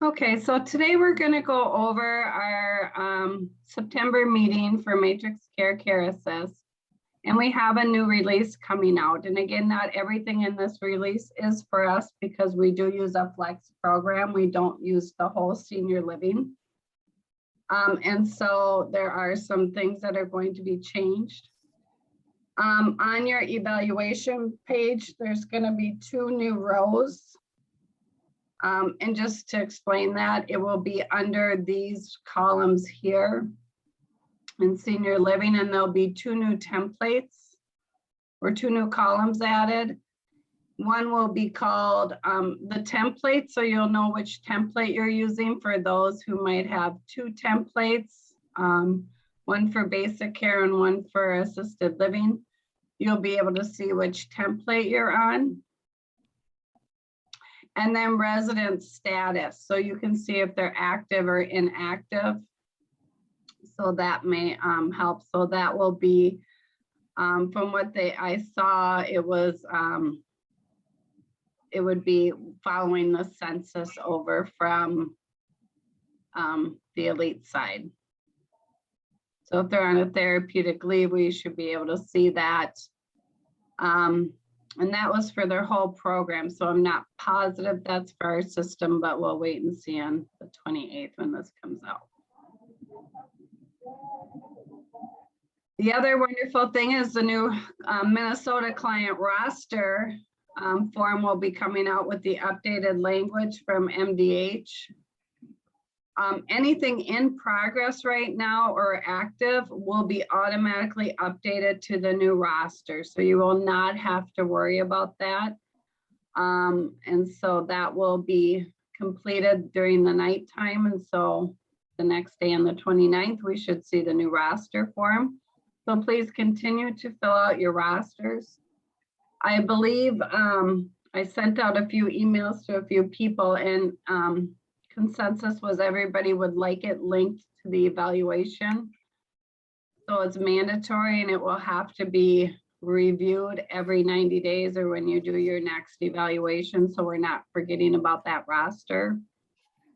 Okay, so today we're going to go over our September meeting for Matrix Care Assist. And we have a new release coming out. And again, not everything in this release is for us because we do use a flex program. We don't use the whole senior living. And so there are some things that are going to be changed. On your evaluation page, there's going to be 2 new rows. And just to explain that, it will be under these columns here in senior living, and there'll be 2 new templates or 2 new columns added. One will be called the template, so you'll know which template you're using for those who might have 2 templates, one for basic care and one for assisted living. You'll be able to see which template you're on. And then resident status, so you can see if they're active or inactive. So that may help. So that will be, from what I saw, it was, it would be following the census over from the elite side. So if they're on a therapeutic leave, we should be able to see that. And that was for their whole program. So I'm not positive that's for our system, but we'll wait and see on the 28th when this comes out. The other wonderful thing is the new Minnesota client roster form will be coming out with the updated language from MDH. Anything in progress right now or active will be automatically updated to the new roster. So you will not have to worry about that. And so that will be completed during the nighttime. And so the next day on the 29th, we should see the new roster form. So please continue to fill out your rosters. I believe I sent out a few emails to a few people, and consensus was everybody would like it linked to the evaluation. So it's mandatory and it will have to be reviewed every 90 days or when you do your next evaluation. So we're not forgetting about that roster.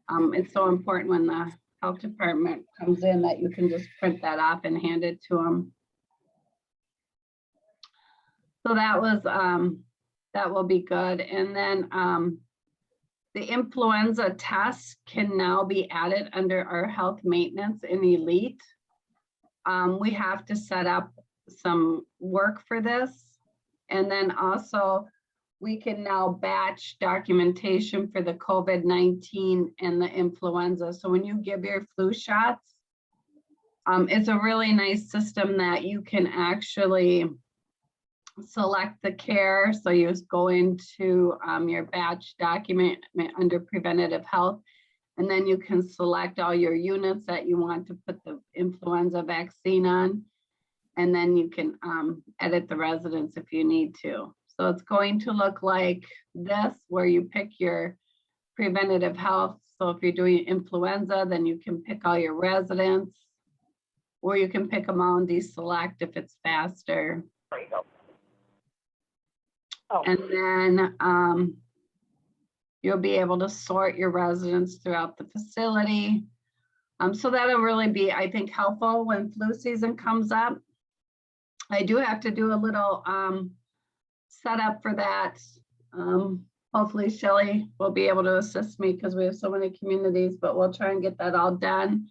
It's so important when the health department comes in that you can just print that off and hand it to them. So that was, that will be good. And then the influenza tests can now be added under our health maintenance in elite. We have to set up some work for this. And then also we can now batch documentation for the COVID-19 and the influenza. So when you give your flu shots, it's a really nice system that you can actually select the care. So you just go into your batch document under preventative health, and then you can select all your units that you want to put the influenza vaccine on. And then you can edit the residents if you need to. So it's going to look like this, where you pick your preventative health. So if you're doing influenza, then you can pick all your residents, or you can pick them all and deselect if it's faster. There you go. Oh. And then you'll be able to sort your residents throughout the facility. So that'll really be, I think, helpful when flu season comes up. I do have to do a little setup for that. Hopefully Shelley will be able to assist me because we have so many communities, but we'll try and get that all done.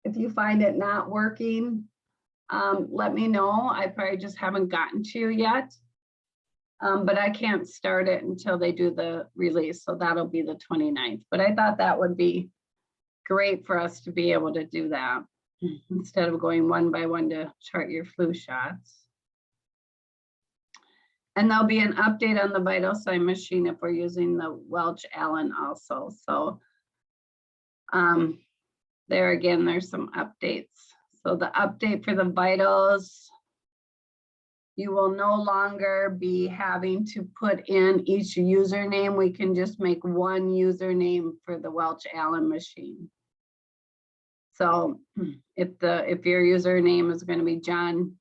If you find it not working, let me know. I probably just haven't gotten to you yet. But I can't start it until they do the release. So that'll be the 29th. But I thought that would be great for us to be able to do that instead of going one by one to chart your flu shots. And there'll be an update on the vital sign machine if we're using the Welch Allen also. So there again, there's some updates. So the update for the vitals, you will no longer be having to put in each username. We can just make one username for the Welch Allen machine. So if your username is going to be John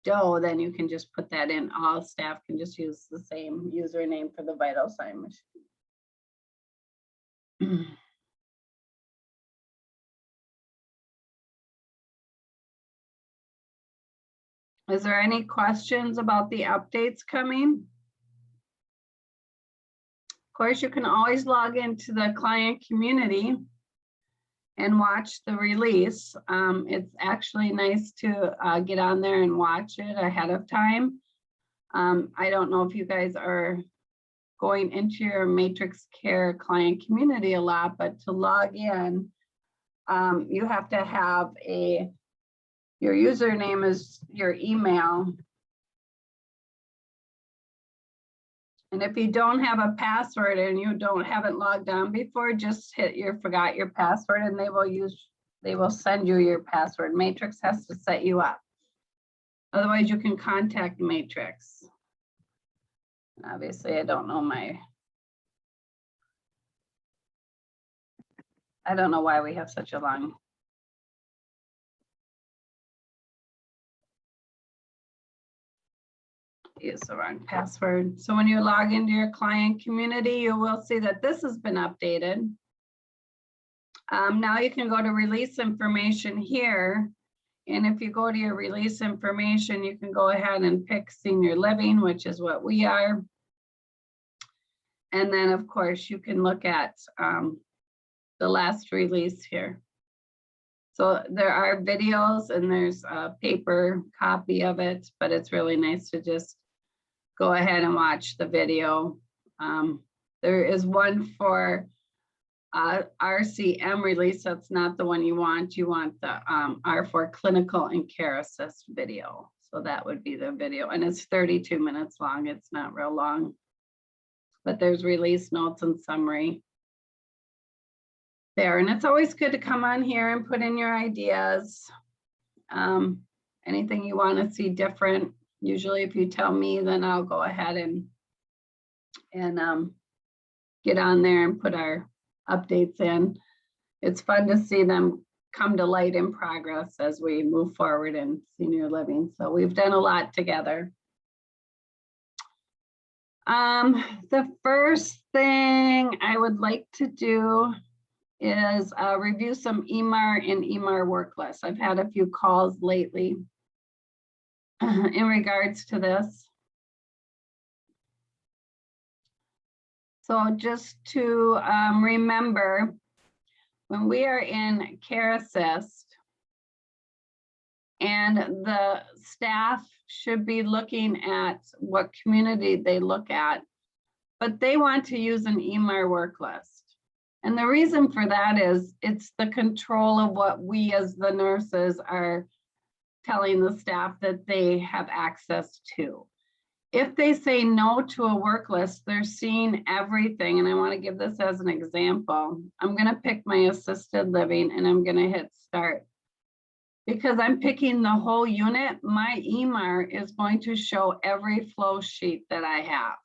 Doe, then you can just put that in. All staff can just use the same username for the vital sign machine. Is there any questions about the updates coming? Of course, you can always log into the client community and watch the release. It's actually nice to get on there and watch it ahead of time. I don't know if you guys are going into your Matrix Care client community a lot, but to log in, you have to have your username is your email. And if you don't have a password and you haven't logged on before, just hit your forgot your password and they will send you your password. Matrix has to set you up. Otherwise you can contact Matrix. Obviously I don't know why we have such a long. Use the wrong password. So when you log into your client community, you will see that this has been updated. Now you can go to release information here. And if you go to your release information, you can go ahead and pick senior living, which is what we are. And then of course you can look at the last release here. So there are videos and there's a paper copy of it, but it's really nice to just go ahead and watch the video. There is one for RCM release. That's not the one you want. You want the R4 clinical and care assist video. So that would be the video. And it's 32 minutes long. It's not real long. But there's release notes and summary there. And it's always good to come on here and put in your ideas. Anything you want to see different. Usually if you tell me, then I'll go ahead and get on there and put our updates in. It's fun to see them come to light in progress as we move forward in senior living. So we've done a lot together. The first thing I would like to do is review some EMAR and EMAR work lists. I've had a few calls lately in regards to this. So just to remember, when we are in care assist and the staff should be looking at what community they look at, but they want to use an EMAR work list. And the reason for that is it's the control of what we as the nurses are telling the staff that they have access to. If they say no to a work list, they're seeing everything. And I want to give this as an example. I'm going to pick my assisted living and I'm going to hit start. Because I'm picking the whole unit, my EMAR is going to show every flow sheet that I have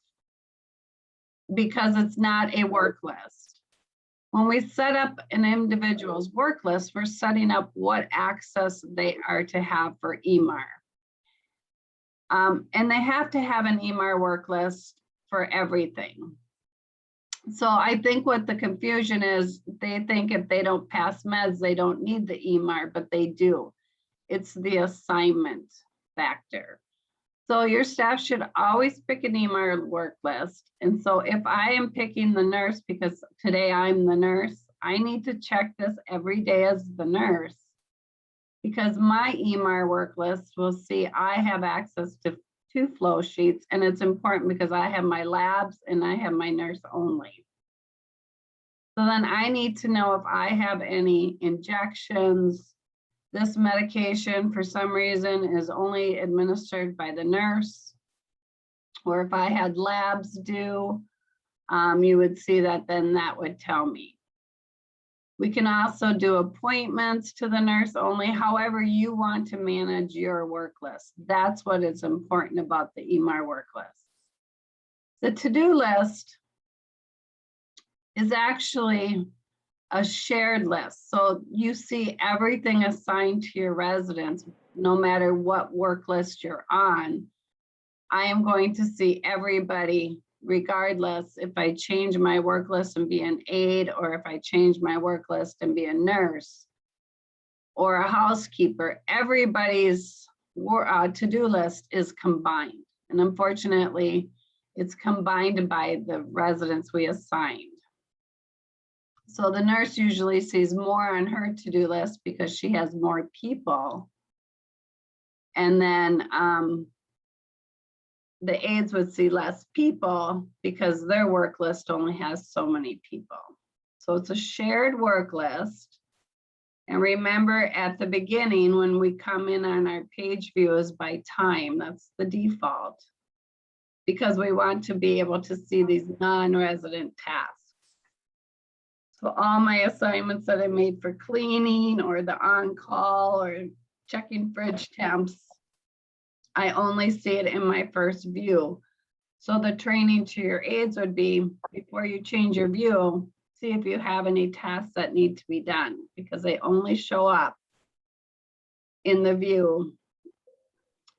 because it's not a work list. When we set up an individual's work list, we're setting up what access they are to have for EMAR. And they have to have an EMAR work list for everything. So I think what the confusion is, they think if they don't pass meds, they don't need the EMAR, but they do. It's the assignment factor. So your staff should always pick an EMAR work list. And so if I am picking the nurse, because today I'm the nurse, I need to check this every day as the nurse, because my EMAR work list will see I have access to 2 flow sheets, and it's important because I have my labs and I have my nurse only. So then I need to know if I have any injections. This medication for some reason is only administered by the nurse. Or if I had labs due, you would see that then that would tell me. We can also do appointments to the nurse only, however you want to manage your work list. That's what is important about the EMAR work list. The to-do list is actually a shared list. So you see everything assigned to your residents, no matter what work list you're on. I am going to see everybody regardless if I change my work list and be an aide, or if I change my work list and be a nurse or a housekeeper. Everybody's to-do list is combined. And unfortunately, it's combined by the residents we assigned. So the nurse usually sees more on her to-do list because she has more people. And then the aides would see less people because their work list only has so many people. So it's a shared work list. And remember, at the beginning, when we come in on our page view is by time, that's the default, because we want to be able to see these non-resident tasks. So all my assignments that I made for cleaning or the on-call or checking fridge temps, I only see it in my first view. So the training to your aides would be, before you change your view, see if you have any tasks that need to be done, because they only show up in the view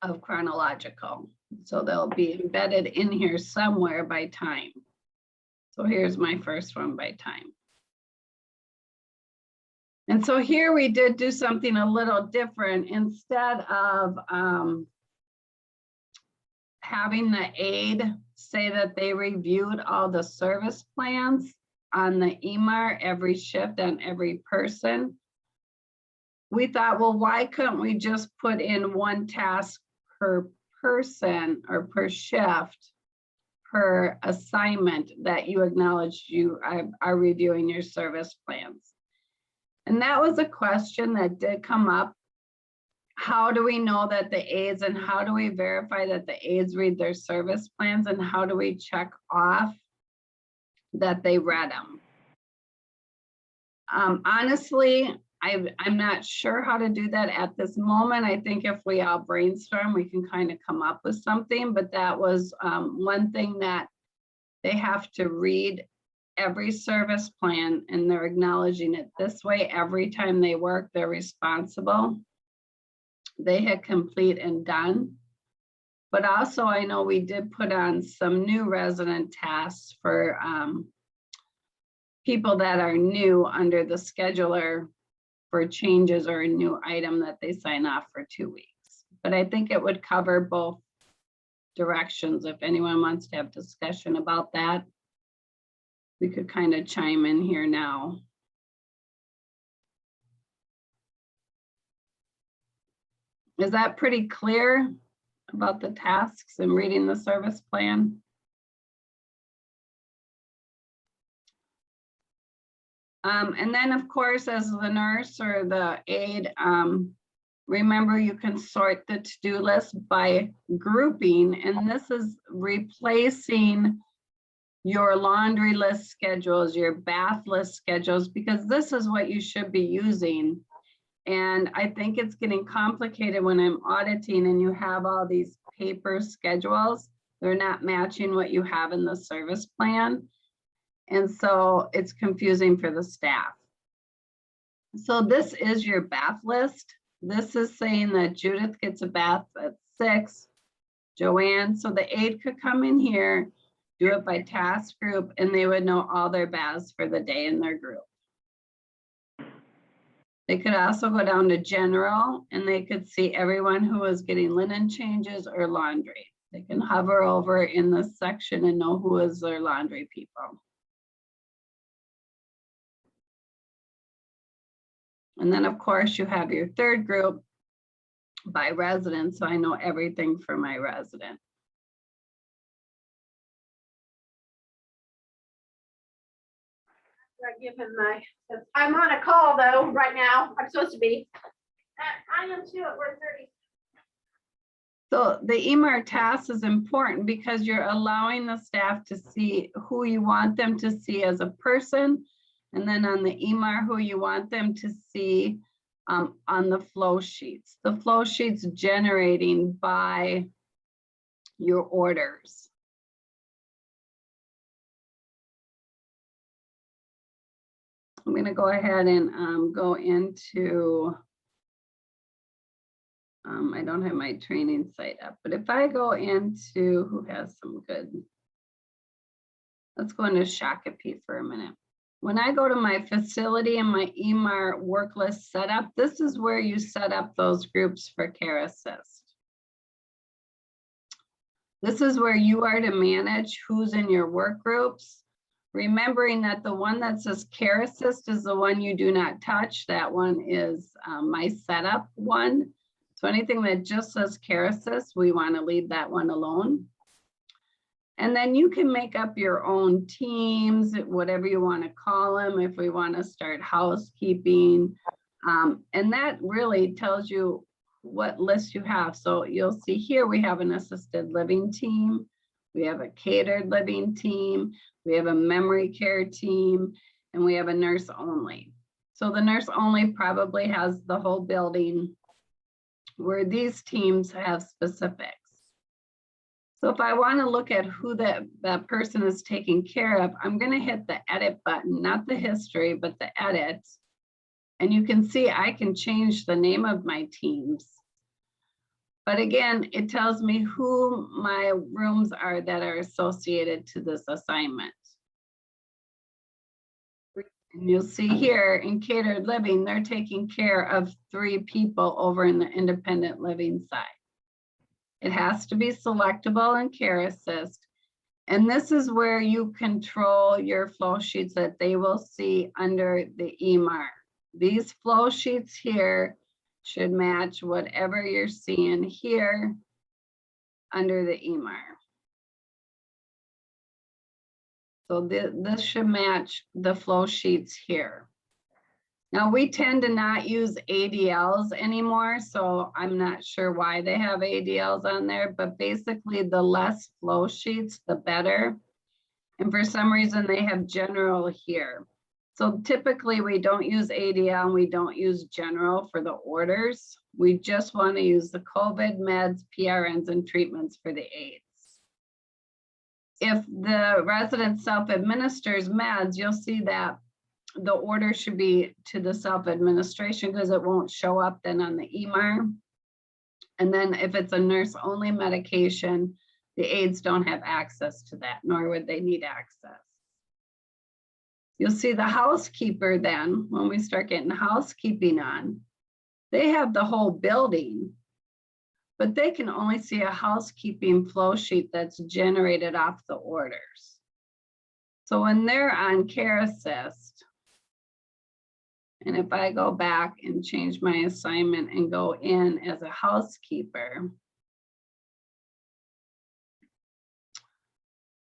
of chronological. So they'll be embedded in here somewhere by time. So here's my first one by time. And so here we did do something a little different. Instead of having the aide say that they reviewed all the service plans on the EMAR, every shift and every person, we thought, well, why couldn't we just put in one task per person or per shift, per assignment that you acknowledge you are reviewing your service plans? And that was a question that did come up. How do we know that the aides, and how do we verify that the aides read their service plans, and how do we check off that they read them? Honestly, I'm not sure how to do that at this moment. I think if we all brainstorm, we can kind of come up with something, but that was one thing that they have to read every service plan, and they're acknowledging it this way. Every time they work, they're responsible. They hit complete and done. But also, I know we did put on some new resident tasks for people that are new under the scheduler for changes or a new item that they sign off for 2 weeks. But I think it would cover both directions. If anyone wants to have discussion about that, we could kind of chime in here now. Is that pretty clear about the tasks and reading the service plan? And then, of course, as the nurse or the aide, remember you can sort the to-do list by grouping, and this is replacing your laundry list schedules, your bath list schedules, because this is what you should be using. And I think it's getting complicated when I'm auditing and you have all these paper schedules. They're not matching what you have in the service plan. And so it's confusing for the staff. So this is your bath list. This is saying that Judith gets a bath at 6, Joanne. So the aide could come in here, do it by task group, and they would know all their baths for the day in their group. They could also go down to general, and they could see everyone who was getting linen changes or laundry. They can hover over in this section and know who is their laundry people. And then, of course, you have your third group by resident, so I know everything for my resident. I give him my, I'm on a call though, right now. I'm supposed to be. I am too at 1:30. So the EMAR task is important because you're allowing the staff to see who you want them to see as a person. And then on the EMAR, who you want them to see on the flow sheets. The flow sheets generating by your orders. I'm going to go ahead and go into, I don't have my training site up, but if I go into, who has some good Let's go into Shakopee for a minute. When I go to my facility and my EMR work list setup, this is where you set up those groups for Care Assist. This is where you are to manage who's in your work groups, remembering that the one that says Care Assist is the one you do not touch. That one is my setup one. So anything that just says Care Assist, we want to leave that one alone. And then you can make up your own teams, whatever you want to call them, if we want to start housekeeping. And that really tells you what list you have. So you'll see here we have an assisted living team, we have a catered living team, we have a memory care team, and we have a nurse only. So the nurse only probably has the whole building, where these teams have specifics. So if I want to look at who that person is taking care of, I'm going to hit the edit button, not the history, but the edit. And you can see I can change the name of my teams. But again, it tells me who my rooms are that are associated to this assignment. And you'll see here in catered living, they're taking care of 3 people over in the independent living side. It has to be selectable in Care Assist. And this is where you control your flow sheets that they will see under the EMR. These flow sheets here should match whatever you're seeing here under the EMR. So this should match the flow sheets here. Now we tend to not use ADLs anymore, so I'm not sure why they have ADLs on there, but basically the less flow sheets, the better. And for some reason they have general here. So typically we don't use ADL and we don't use general for the orders. We just want to use the COVID meds, PRNs, and treatments for the aides. If the resident self-administers meds, you'll see that the order should be to the self-administration because it won't show up then on the EMR. And then if it's a nurse-only medication, the aides don't have access to that, nor would they need access. You'll see the housekeeper then, when we start getting housekeeping on, they have the whole building, but they can only see a housekeeping flow sheet that's generated off the orders. So when they're on Care Assist, and if I go back and change my assignment and go in as a housekeeper,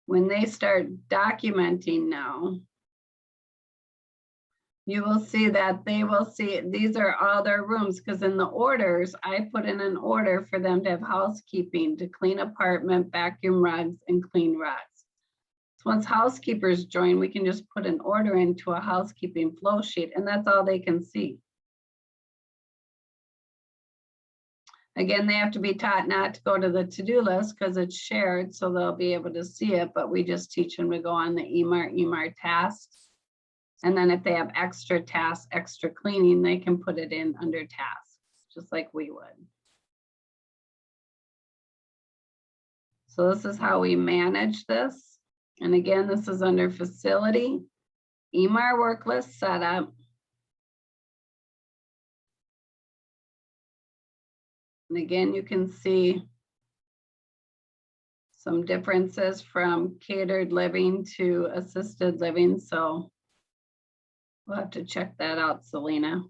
when they start documenting now, you will see that they will see these are all their rooms, because in the orders, I put in an order for them to have housekeeping, to clean apartment, vacuum rugs, and clean rugs. Once housekeepers join, we can just put an order into a housekeeping flow sheet, and that's all they can see. Again, they have to be taught not to go to the to-do list because it's shared, so they'll be able to see it, but we just teach them to go on the EMR tasks. And then if they have extra tasks, extra cleaning, they can put it in under tasks, just like we would. So this is how we manage this. And again, this is under facility, EMR work list setup. And again, you can see some differences from catered living to assisted living. So we'll have to check that out, Selena.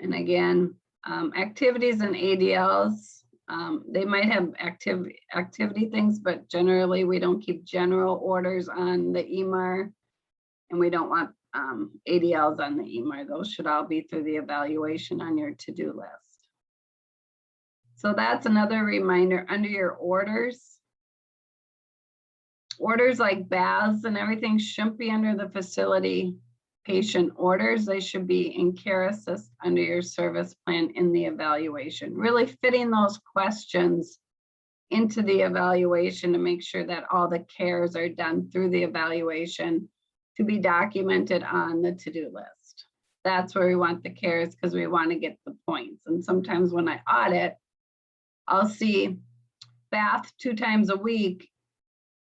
And again, activities and ADLs. They might have activity things, but generally we don't keep general orders on the EMR, and we don't want ADLs on the EMR. Those should all be through the evaluation on your to-do list. So that's another reminder under your orders. Orders like baths and everything shouldn't be under the facility patient orders. They should be in Care Assist under your service plan in the evaluation, really fitting those questions into the evaluation to make sure that all the cares are done through the evaluation to be documented on the to-do list. That's where we want the cares, because we want to get the points. And sometimes when I audit, I'll see bath 2 times a week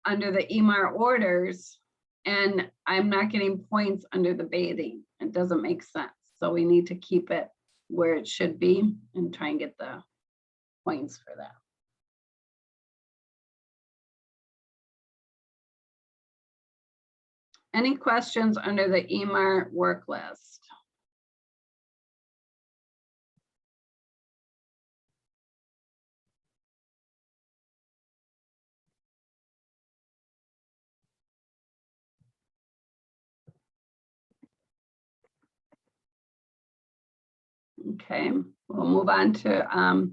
under the EMAR orders, and I'm not getting points under the bathing. It doesn't make sense. So we need to keep it where it should be and try and get the points for that. Any questions under the EMAR work list? Okay, we'll move on to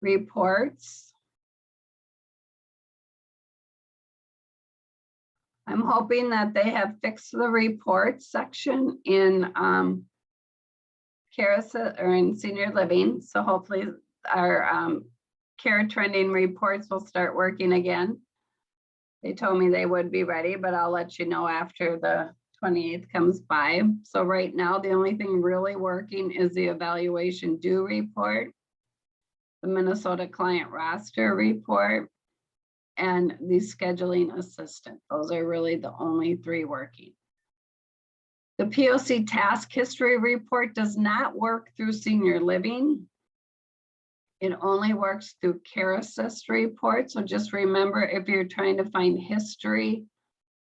reports. I'm hoping that they have fixed the reports section in care or in senior living. So hopefully our care trending reports will start working again. They told me they would be ready, but I'll let you know after the 28th comes by. So right now, the only thing really working is the evaluation due report, the Minnesota client roster report, and the scheduling assistant. Those are really the only three working. The POC task history report does not work through senior living. It only works through care assist report. So just remember, if you're trying to find history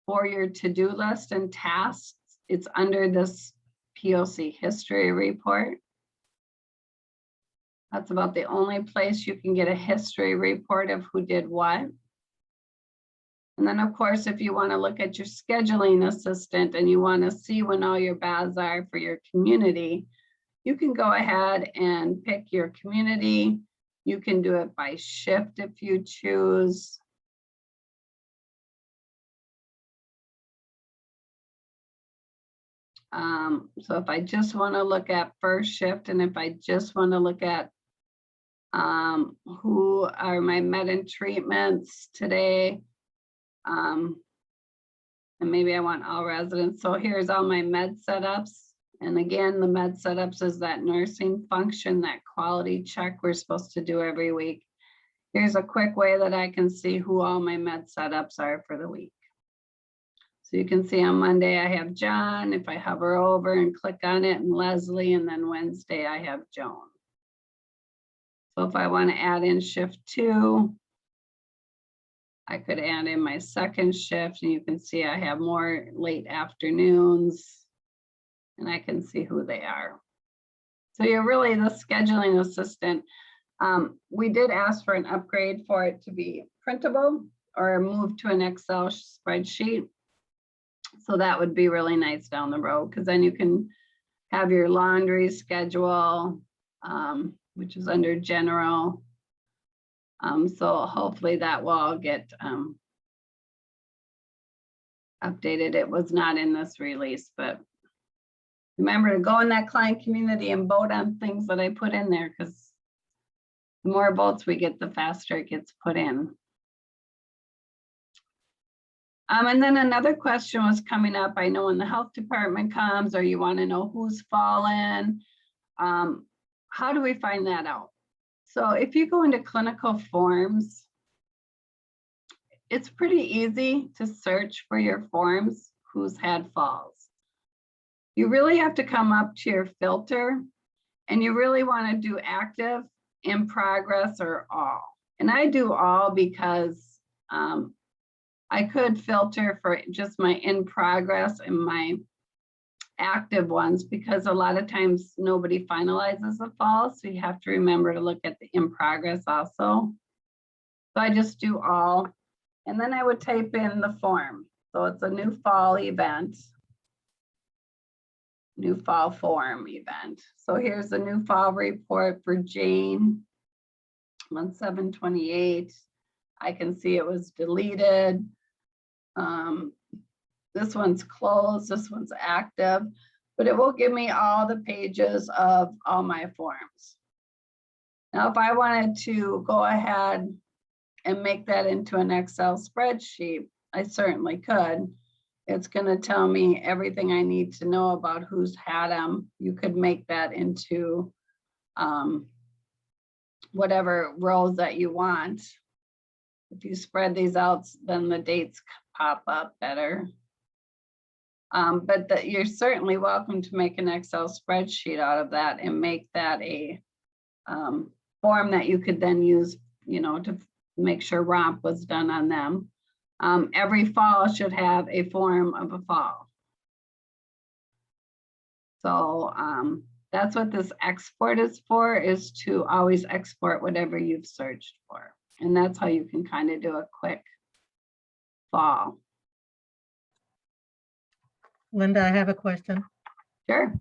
for your to-do list and tasks, it's under this POC history report. That's about the only place you can get a history report of who did what. And then of course, if you want to look at your scheduling assistant and you want to see when all your baths are for your community, you can go ahead and pick your community. You can do it by shift if you choose. So if I just want to look at first shift, and if I just want to look at who are my med and treatments today, and maybe I want all residents. So here's all my med setups. And again, the med setups is that nursing function, that quality check we're supposed to do every week. Here's a quick way that I can see who all my med setups are for the week. So you can see on Monday, I have John. If I hover over and click on it, and Leslie, and then Wednesday, I have Joan. So if I want to add in shift 2, I could add in my second shift, and you can see I have more late afternoons, and I can see who they are. So you're really the scheduling assistant. We did ask for an upgrade for it to be printable or move to an Excel spreadsheet. So that would be really nice down the road, because then you can have your laundry schedule, which is under general. So hopefully that will all get updated. It was not in this release, but remember to go in that client community and vote on things that I put in there, because the more votes we get, the faster it gets put in. And then another question was coming up. I know when the health department comes, or you want to know who's fallen, how do we find that out? So if you go into clinical forms, it's pretty easy to search for your forms, who's had falls. You really have to come up to your filter, and you really want to do active, in progress, or all. And I do all because I could filter for just my in progress and my active ones, because a lot of times nobody finalizes the fall. So you have to remember to look at the in progress also. So I just do all, and then I would type in the form. So it's a new fall event, new fall form event. So here's the new fall report for Jane on 7/28. I can see it was deleted. This one's closed, this one's active, but it will give me all the pages of all my forms. Now, if I wanted to go ahead and make that into an Excel spreadsheet, I certainly could. It's going to tell me everything I need to know about who's had them. You could make that into whatever rows that you want. If you spread these out, then the dates pop up better. But you're certainly welcome to make an Excel spreadsheet out of that and make that a form that you could then use, to make sure romp was done on them. Every fall should have a form of a fall. So that's what this export is for, is to always export whatever you've searched for. And that's how you can kind of do a quick fall. Linda, I have a question. Sure.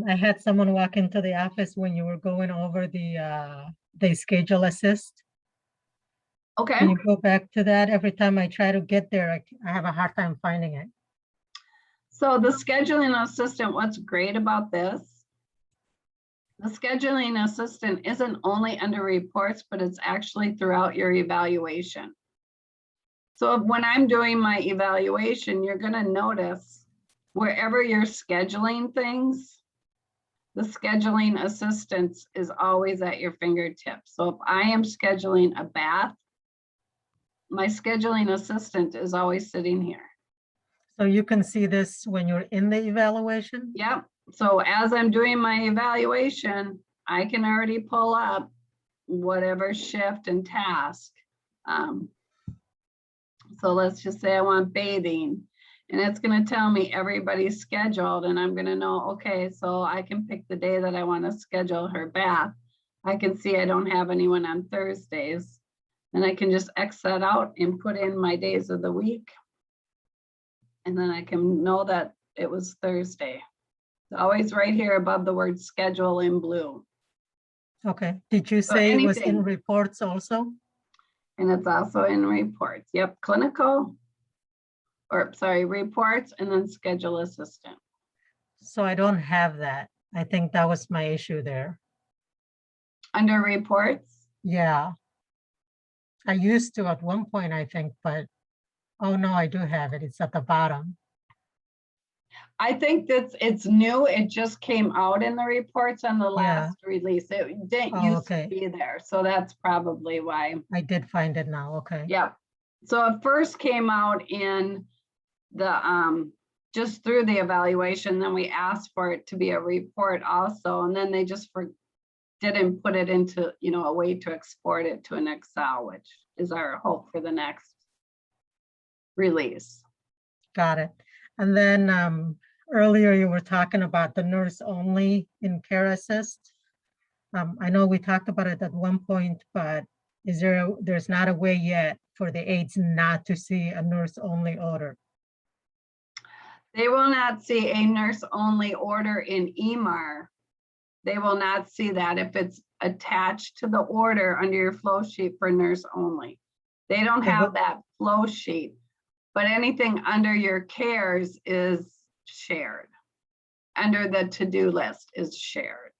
I had someone walk into the office when you were going over the schedule assist. Okay. Can you go back to that? Every time I try to get there, I have a hard time finding it. So the scheduling assistant, what's great about this? The scheduling assistant isn't only under reports, but it's actually throughout your evaluation. So when I'm doing my evaluation, you're going to notice wherever you're scheduling things, the scheduling assistance is always at your fingertips. So if I am scheduling a bath, my scheduling assistant is always sitting here. So you can see this when you're in the evaluation? Yep. So as I'm doing my evaluation, I can already pull up whatever shift and task. So let's just say I want bathing, and it's going to tell me everybody's scheduled, and I'm going to know, okay, so I can pick the day that I want to schedule her bath. I can see I don't have anyone on Thursdays, and I can just X that out and put in my days of the week. And then I can know that it was Thursday. It's always right here above the word schedule in blue. Okay. Did you So say it was in anything. reports also? And it's also in reports. Yep, clinical, or sorry, reports, and then schedule assistant. So I don't have that. I think that was my issue there. Under reports, Yeah. I used to at one point, I think, but oh no, I do have it. It's at the bottom. I think that it's new. It just came out in the reports on the Yeah. last release. It didn't Oh, used okay. to be there. So that's probably why. I did find it now. Okay. Yeah. So it first came out in the just through the evaluation. Then we asked for it to be a report also. And then they just didn't put it into, a way to export it to an Excel, which is our hope for the next release. Got it. And then earlier you were talking about the nurse only in Care Assist. I know we talked about it at one point, but there's not a way yet for the aides not to see a nurse only order? They will not see a nurse only order in EMAR. They will not see that if it's attached to the order under your flow sheet for nurse only. They don't have that flow sheet, but anything under your cares is shared. Under the to-do list is shared.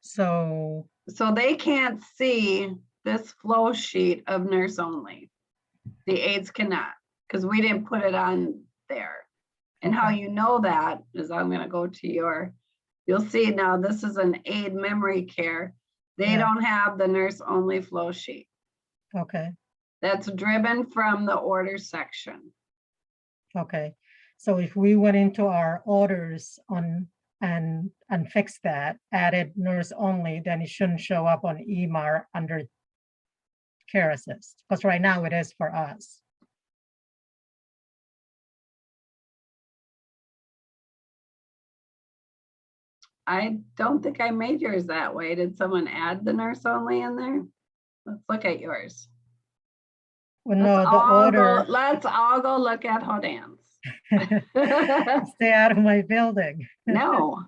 So they can't see this flow sheet of nurse only. The aides cannot, because we didn't put it on there. And how you know that is, I'm going to go to you'll see now this is an aide memory care. They don't have the nurse only flow sheet. Okay. That's driven from the order section. Okay. So if we went into our orders and fixed that, added nurse only, then it shouldn't show up on EMAR under Care Assist, because right now it is for us. I don't think I made yours that way. Did someone add the nurse only in there? Let's look at yours. Well, no, the order. Let's all go look at Hodan's. Stay out of my building. No.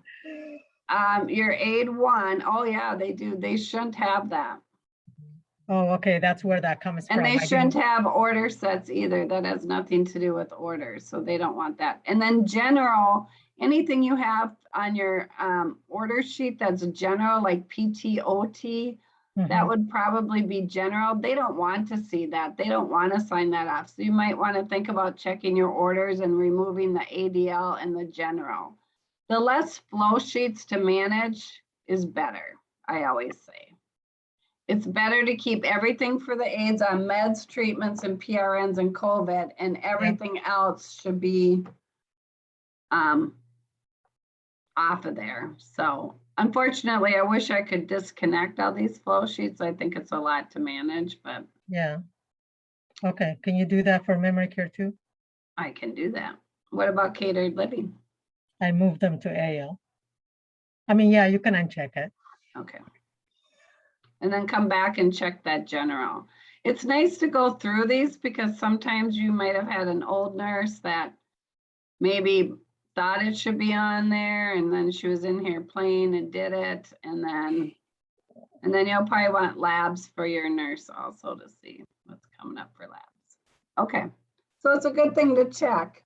Your aid one, oh yeah, they do. They shouldn't have that. Oh, okay, that's where that comes from. And they shouldn't have order sets either. That has nothing to do with orders, so they don't want that. And then general, anything you have on your order sheet that's general, like PTOT, that would probably be general. They don't want to see that. They don't want to sign that off. So you might want to think about checking your orders and removing the ADL and the general. The less flow sheets to manage is better, I always say. it's better to keep everything for the aides on meds, treatments, and PRNs and COVID, and everything else should be off of there. So unfortunately, I wish I could disconnect all these flow sheets. I think it's a lot to manage, but Yeah. Okay, can you do that for memory care too? I can do that. What about catered living? I moved them to AL. I mean, yeah, you can uncheck it. Okay. And then come back and check that general. It's nice to go through these because sometimes you might have had an old nurse that maybe thought it should be on there, and then she was in here playing and did it, and then you'll probably want labs for your nurse also to see what's coming up for labs. Okay, so it's a good thing to check.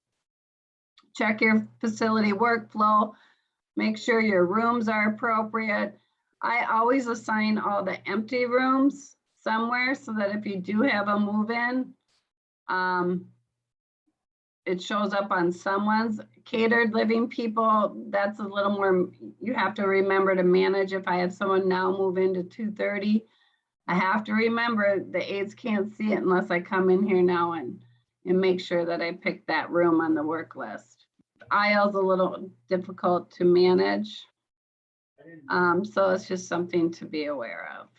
Check your facility workflow, make sure your rooms are appropriate. I always assign all the empty rooms somewhere so that if you do have a move-in, it shows up on someone's. Catered living people, that's a little more, you have to remember to manage. If I have someone now move into 230, I have to remember the aides can't see it unless I come in here now and make sure that I pick that room on the work list. IL's a little difficult to manage. So it's just something to be aware of.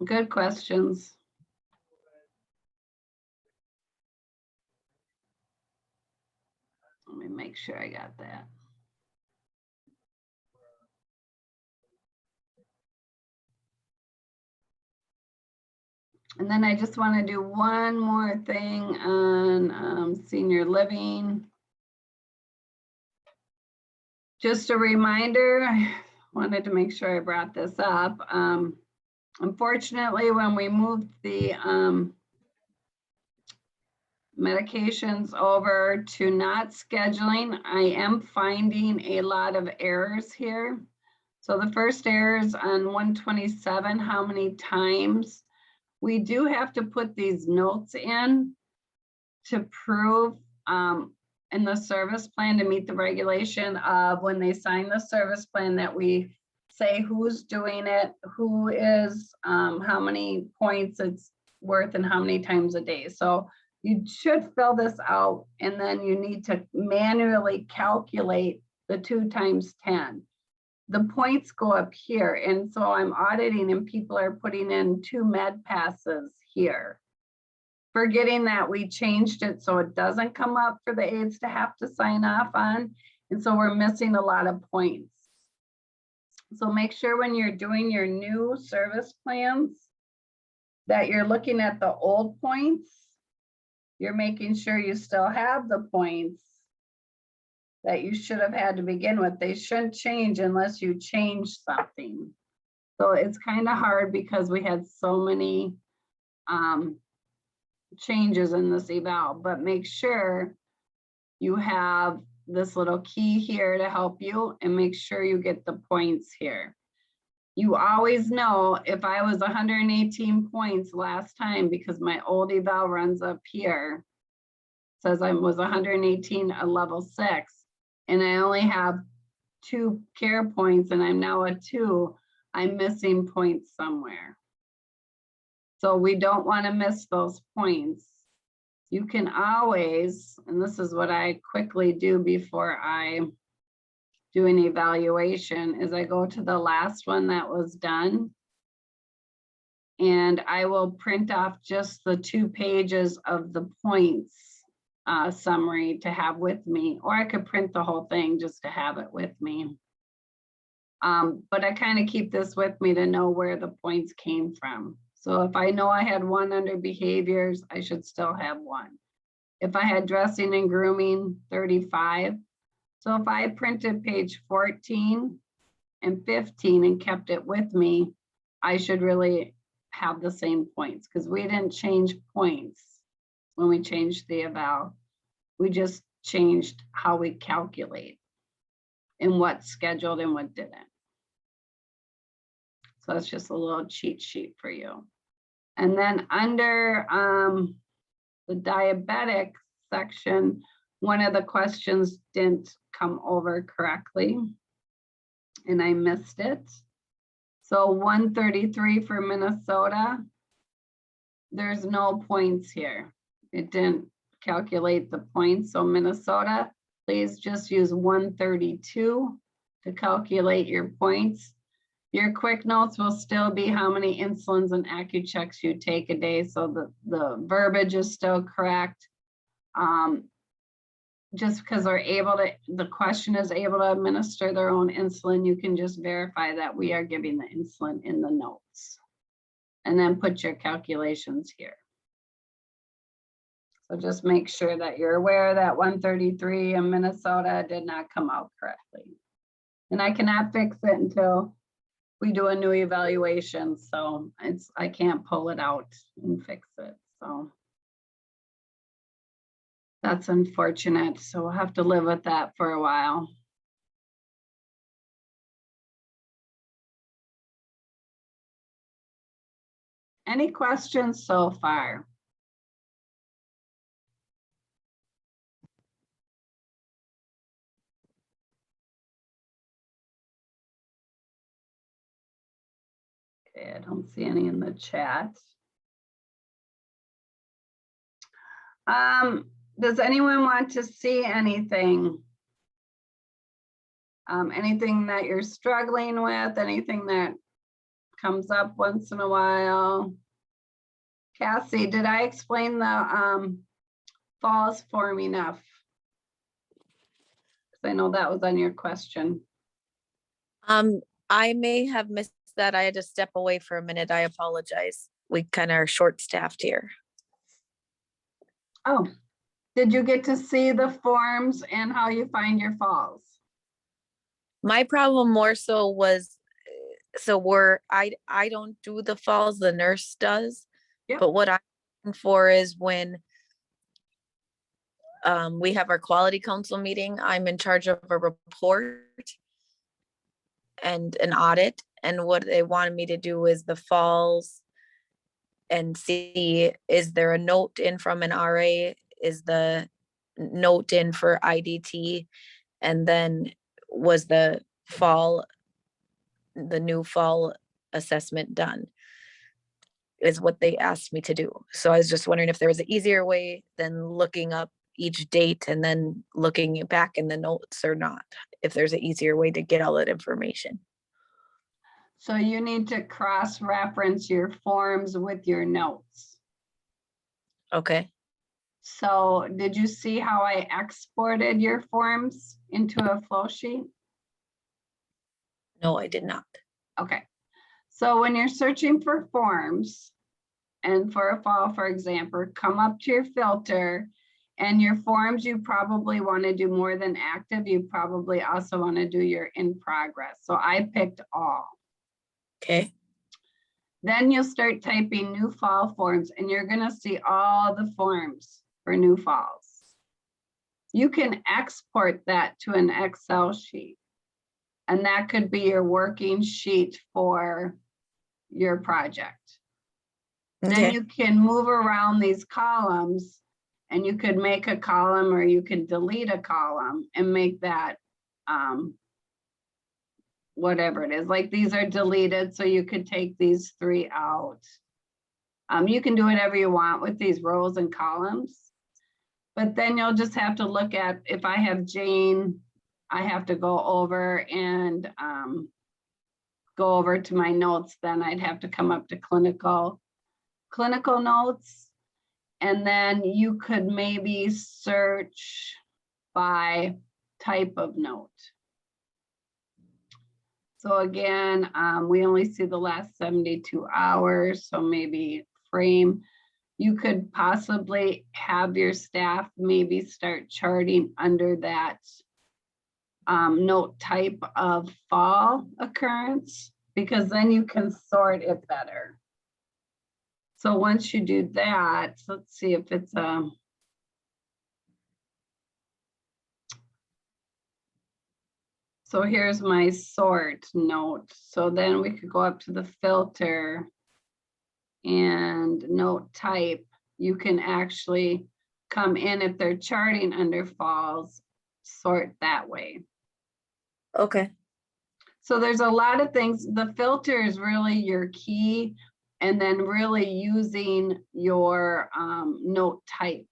Good questions. Let me make sure I got that. And then I just want to do one more thing on senior living. Just a reminder, I wanted to make sure I brought this up. Unfortunately, when we moved the medications over to not scheduling, I am finding a lot of errors here. So the first error is on 127, how many times. We do have to put these notes in to prove in the service plan to meet the regulation of when they sign the service plan that we say who's doing it, who is, how many points it's worth and how many times a day. So you should fill this out and then you need to manually calculate the 2 times 10. The points go up here. And so I'm auditing and people are putting in 2 med passes here. Forgetting that we changed it so it doesn't come up for the aides to have to sign off on. And so we're missing a lot of points. So make sure when you're doing your new service plans that you're looking at the old points. You're making sure you still have the points that you should have had to begin with. They shouldn't change unless you change something. So it's kind of hard because we had so many changes in this eval, but make sure you have this little key here to help you and make sure you get the points here. You always know if I was 118 points last time because my old eval runs up here, says I was 118 a level 6 and I only have 2 care points and I'm now at 2, I'm missing points somewhere. So we don't want to miss those points. You can always, and this is what I quickly do before I do an evaluation, is I go to the last one that was done and I will print off just the 2 pages of the points summary to have with me, or I could print the whole thing just to have it with me. But I kind of keep this with me to know where the points came from. So if I know I had 1 under behaviors, I should still have 1. If I had dressing and grooming, 35. So if I printed page 14 and 15 and kept it with me, I should really have the same points because we didn't change points when we changed the eval. We just changed how we calculate and what's scheduled and what didn't. So that's just a little cheat sheet for you. And then under the diabetic section, one of the questions didn't come over correctly. and I missed it. So 133 for Minnesota. There's no points here. It didn't calculate the points. So Minnesota, please just use 132 to calculate your points. Your quick notes will still be how many insulins and AccuChecks you take a day. So the verbiage is still correct. Just because they're able to, the question is able to administer their own insulin, you can just verify that we are giving the insulin in the notes. And then put your calculations here. So just make sure that you're aware that 133 in Minnesota did not come out correctly. And I cannot fix it until we do a new evaluation. So I can't pull it out and fix it. So that's unfortunate. So we'll have to live with that for a while. Any questions so far? Okay, I don't see any in the chat. Does anyone want to see anything? Anything that you're struggling with, anything that comes up once in a while? Cassie, did I explain the falls form enough? Because I know that was on your question. I may have missed that. I had to step away for a minute. I apologize. We kind of are short-staffed here. Oh, did you get to see the forms and how you find your falls? My problem more so was, I don't do the falls, the nurse does. Yep. But what I'm looking for is when we have our quality council meeting, I'm in charge of a report and an audit. And what they wanted me to do is the falls and see, is there a note in from an RA? Is the note in for IDT? And then was the new fall assessment done? Is what they asked me to do. So I was just wondering if there was an easier way than looking up each date and then looking back in the notes or not, if there's an easier way to get all that information. So you need to cross-reference your forms with your notes. Okay. So did you see how I exported your forms into a flow sheet? No, I did not. Okay. So when you're searching for forms and for a fall, for example, come up to your filter and your forms, you probably want to do more than active. You probably also want to do your in progress. So I picked all. Okay. Then you'll start typing new fall forms and you're going to see all the forms for new falls. You can export that to an Excel sheet. And that could be your working sheet for your project. Then Okay. you can move around these columns and you could make a column or you can delete a column and make that whatever it is. Like these are deleted, so you could take these 3 out. You can do whatever you want with these rows and columns. But then you'll just have to look at, if I have Jane, I have to go over and go over to my notes. Then I'd have to come up to clinical notes. And then you could maybe search by type of note. So again, we only see the last 72 hours, so maybe frame. You could possibly have your staff maybe start charting under that note type of fall occurrence, because then you can sort it better. So once you do that, let's see if it's so here's my sort note. So then we could go up to the filter and note type. You can actually come in, if they're charting under falls, sort that way. Okay. So there's a lot of things. The filter is really your key, and then really using your note type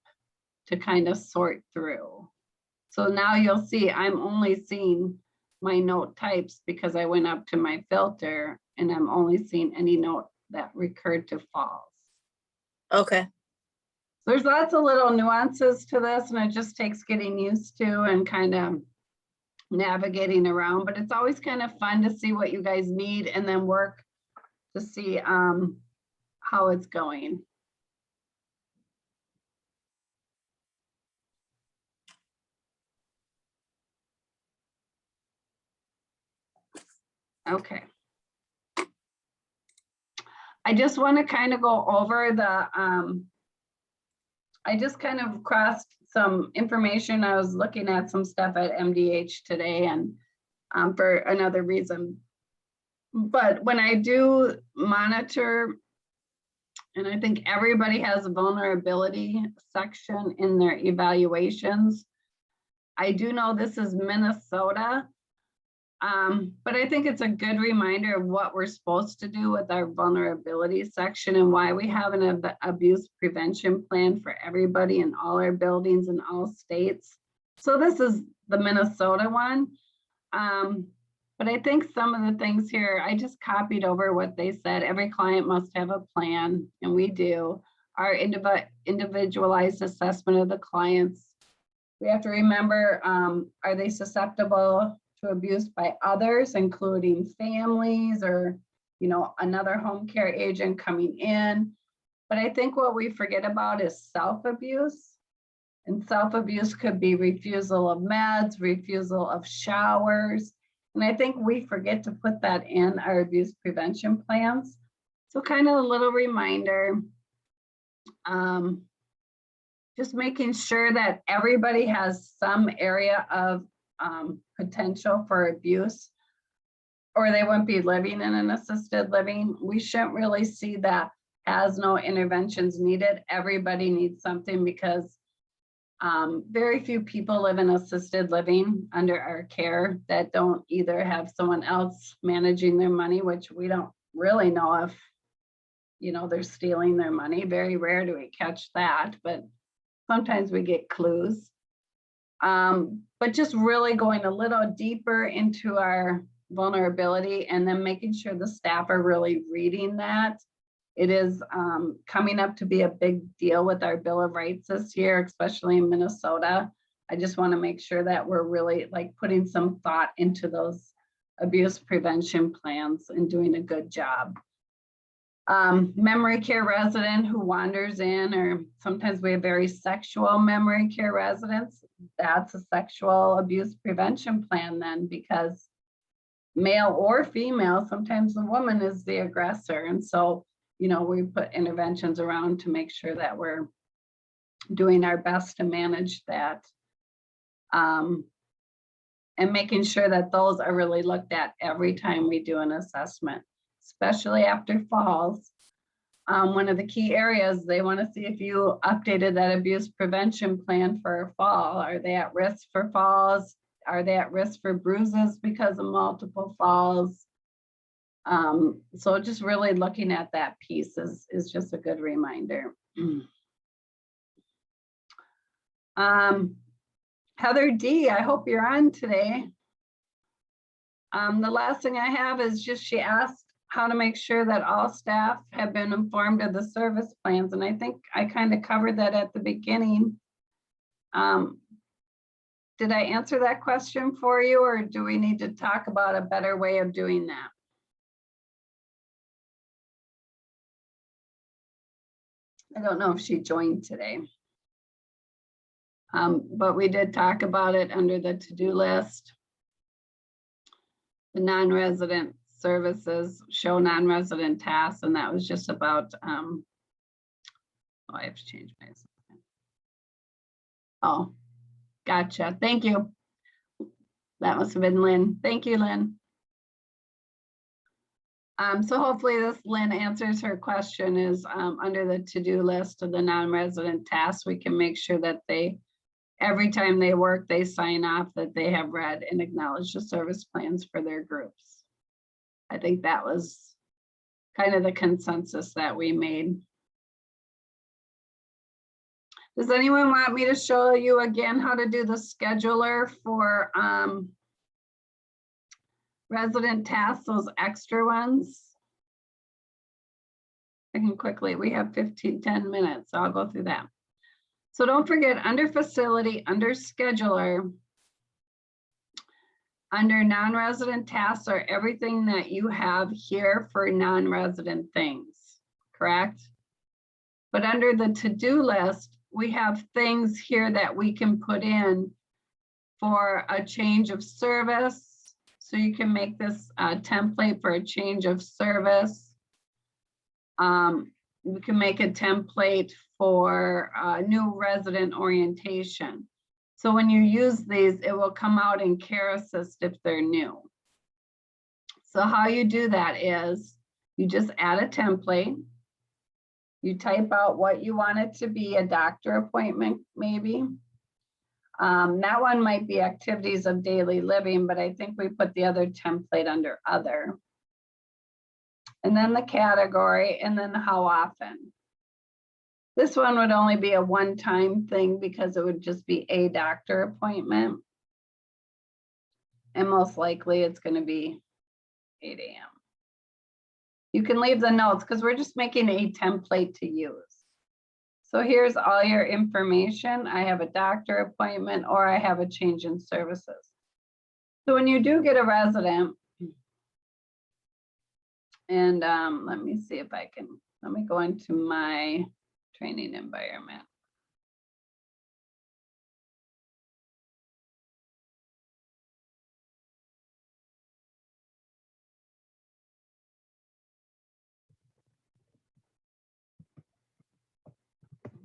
to kind of sort through. So now you'll see I'm only seeing my note types because I went up to my filter, and I'm only seeing any note that recurred to false. Okay. There's lots of little nuances to this, and it just takes getting used to and kind of navigating around, but it's always kind of fun to see what you guys need and then work to see how it's going. Okay. I just want to kind of go over the, I just kind of crossed some information. I was looking at some stuff at MDH today and for another reason. But when I do monitor, and I think everybody has a vulnerability section in their evaluations. I do know this is Minnesota, but I think it's a good reminder of what we're supposed to do with our vulnerability section and why we have an abuse prevention plan for everybody in all our buildings in all states. So this is the Minnesota one. But I think some of the things here, I just copied over what they said. Every client must have a plan, and we do. Our individualized assessment of the clients. We have to remember, are they susceptible to abuse by others, including families or, you know, another home care agent coming in. But I think what we forget about is self-abuse. And self-abuse could be refusal of meds, refusal of showers. And I think we forget to put that in our abuse prevention plans. So kind of a little reminder, just making sure that everybody has some area of potential for abuse, or they wouldn't be living in an assisted living. We shouldn't really see that as no interventions needed. Everybody needs something because very few people live in assisted living under our care that don't either have someone else managing their money, which we don't really know if, you know, they're stealing their money. Very rare do we catch that, but sometimes we get clues. But just really going a little deeper into our vulnerability and then making sure the staff are really reading that. It is coming up to be a big deal with our Bill of Rights this year, especially in Minnesota. I just want to make sure that we're really like putting some thought into those abuse prevention plans and doing a good job. Memory care resident who wanders in, or sometimes we have very sexual memory care residents. That's a sexual abuse prevention plan then, because male or female, sometimes the woman is the aggressor. And so, you know, we put interventions around to make sure that we're doing our best to manage that. And making sure that those are really looked at every time we do an assessment, especially after falls. One of the key areas, they want to see if you updated that abuse prevention plan for a fall. Are they at risk for falls? Are they at risk for bruises because of multiple falls? So just really looking at that piece is just a good reminder. Heather D, I hope you're on today. The last thing I have is just, she asked how to make sure that all staff have been informed of the service plans. And I think I kind of covered that at the beginning. Did I answer that question for you, or do we need to talk about a better way of doing that? I don't know if she joined today. But we did talk about it under the to-do list. The non-resident services, show non-resident tasks, and that was just about, oh, I have to change my, oh, gotcha, thank you. That must have been Lynn. Thank you, Lynn. So hopefully this, Lynn, answers her question. Is under the to-do list of the non-resident tasks, we can make sure that they, every time they work, they sign off that they have read and acknowledged the service plans for their groups. I think that was kind of the consensus that we made. Does anyone want me to show you again how to do the scheduler for resident tasks, those extra ones? I can quickly, we have 10 minutes, so I'll go through that. So don't forget, under facility, under scheduler, under non-resident tasks are everything that you have here for non-resident things, correct? But under the to-do list, we have things here that we can put in for a change of service. So you can make this a template for a change of service. You can make a template for a new resident orientation. So when you use these, it will come out in Care Assist if they're new. So how you do that is you just add a template. You type out what you want it to be, a doctor appointment, maybe. That one might be activities of daily living, but I think we put the other template under other. And then the category, and then how often. This one would only be a one-time thing because it would just be a doctor appointment. And most likely it's going to be 8 a.m. You can leave the notes because we're just making a template to use. So here's all your information. I have a doctor appointment or I have a change in services. So when you do get a resident, and let me see if I can, let me go into my training environment.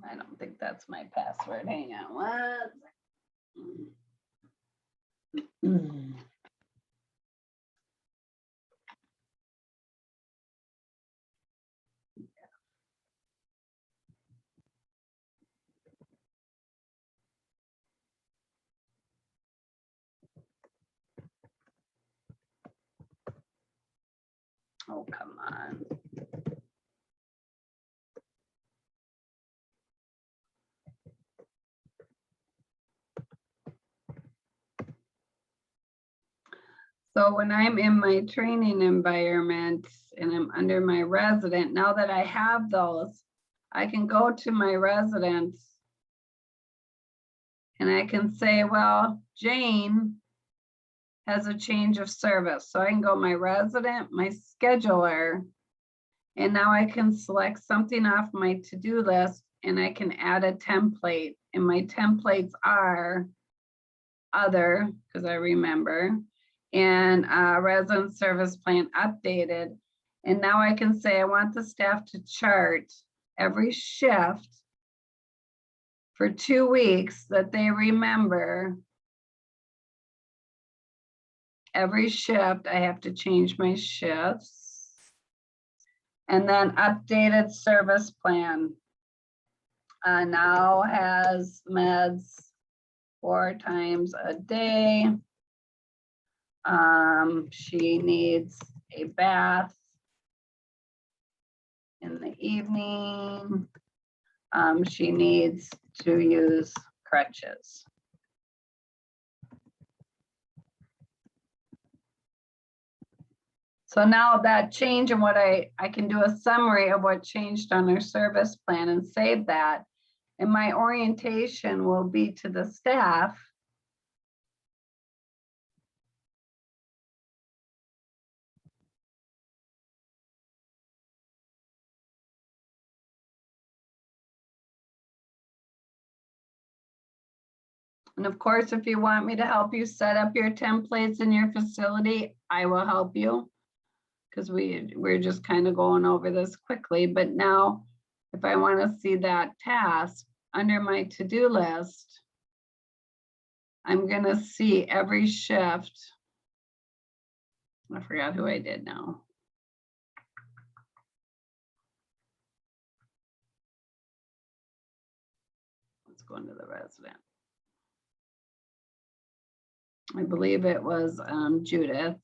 I don't think that's my password. Hang on one second. Oh, come on. So when I'm in my training environment and I'm under my resident, now that I have those, I can go to my residents and I can say, well, Jane has a change of service. So I can go my resident, my scheduler, and now I can select something off my to-do list and I can add a template. And my templates are other, because I remember, and resident service plan updated. And now I can say I want the staff to chart every shift for 2 weeks that they remember. Every shift, I have to change my shifts. And then updated service plan. Now has meds 4 times a day. She needs a bath in the evening. She needs to use crutches. So now that change and what I can do a summary of what changed on her service plan and save that. And my orientation will be to the staff. And of course, if you want me to help you set up your templates in your facility, I will help you. Because we're just kind of going over this quickly. But now, if I want to see that task under my to-do list, I'm going to see every shift. I forgot who I did now. Let's go into the resident. I believe it was Judith.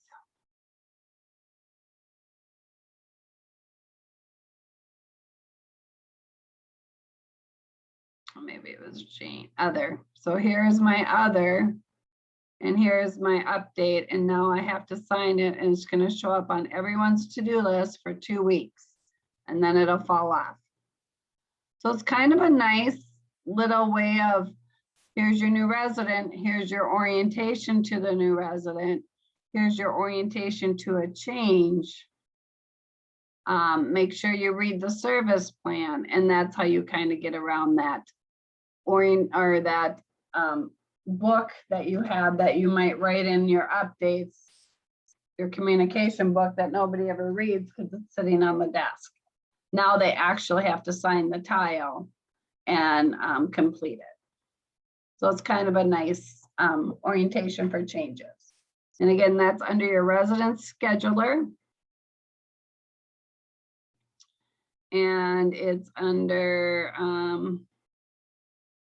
maybe it was Jane, other. So here's my other. And here's my update. And now I have to sign it and it's going to show up on everyone's to-do list for 2 weeks. And then it'll fall off. So it's kind of a nice little way of, here's your new resident, here's your orientation to the new resident, here's your orientation to a change. Make sure you read the service plan, and that's how you kind of get around that book that you have that you might write in your updates, your communication book that nobody ever reads because it's sitting on the desk. Now they actually have to sign the tile and complete it. So it's kind of a nice orientation for changes. And again, that's under your resident scheduler. And it's under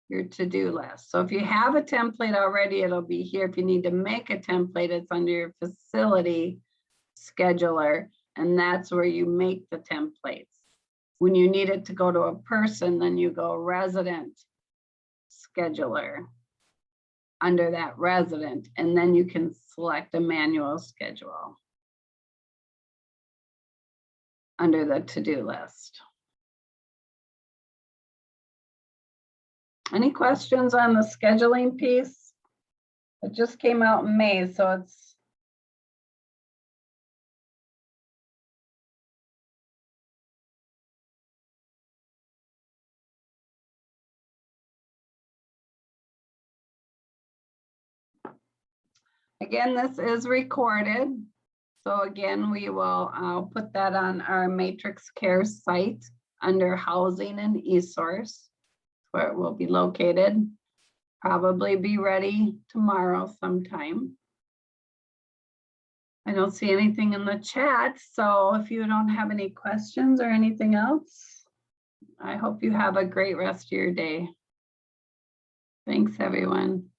your to-do list. So if you have a template already, it'll be here. If you need to make a template, it's under your facility scheduler. And that's where you make the templates. When you need it to go to a person, then you go resident scheduler under that resident, and then you can select a manual schedule under the to-do list. Any questions on the scheduling piece? It just came out in May, so it's again, this is recorded. So again, I'll put that on our Matrix Care site under housing and eSource, where it will be located. Probably be ready tomorrow sometime. I don't see anything in the chat, so if you don't have any questions or anything else, I hope you have a great rest of your day. Thanks, everyone.